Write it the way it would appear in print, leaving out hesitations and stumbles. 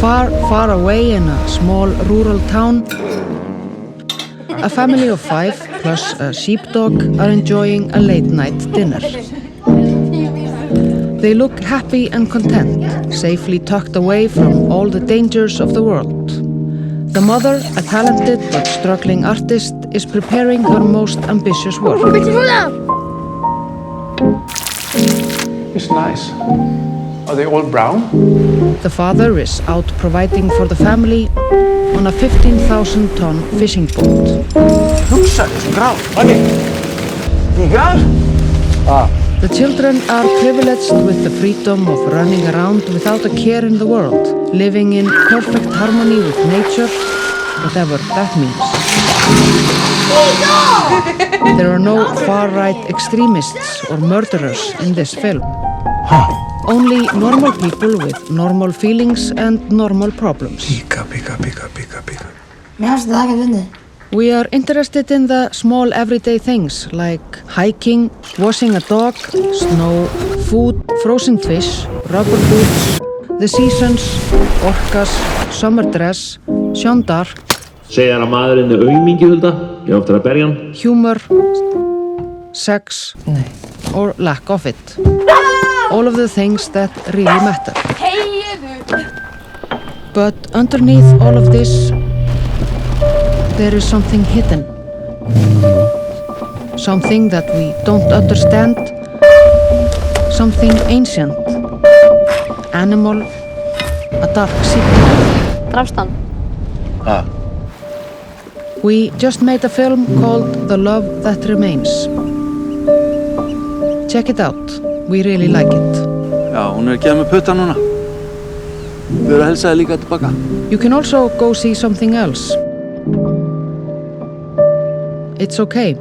Far, far away in a small rural town, a family of 5 plus a sheepdog are enjoying a late-night dinner. They look happy and content, safely tucked away from all the dangers of the world. The mother, a talented but struggling artist, is preparing her most ambitious work. It's nice. Are they all brown? The father is out providing for the family on a 15,000-ton fishing boat. Hugsa, þessu grár. Manni, tígar? The children are privileged with the freedom of running around without a care in the world, living in perfect harmony with nature, whatever that means. There are no far-right extremists or murderers in this film. Only normal people with normal feelings and normal problems. Píka. Mér fannst það ekki fyndið. We are interested in the small everyday things like hiking, washing a dog, snow, food, frozen fish, rubber boots, the seasons, orcas, summer dress, Jeanne d'Arc, Segja að maðurinn aumingi, Hulda. Ég oftar að berja hann. humor, sex, or lack of it. All of the things that really matter. But underneath all of this, there is something hidden. Something that we don't understand. Something ancient. Animal. A dark secret. Drafst hann? We just made a film called The Love That Remains. Check it out. We really like it. Já, hún að gefa mig putta núna. Við erum að helsa þér líka tilbaka. You can also go see something else. It's okay.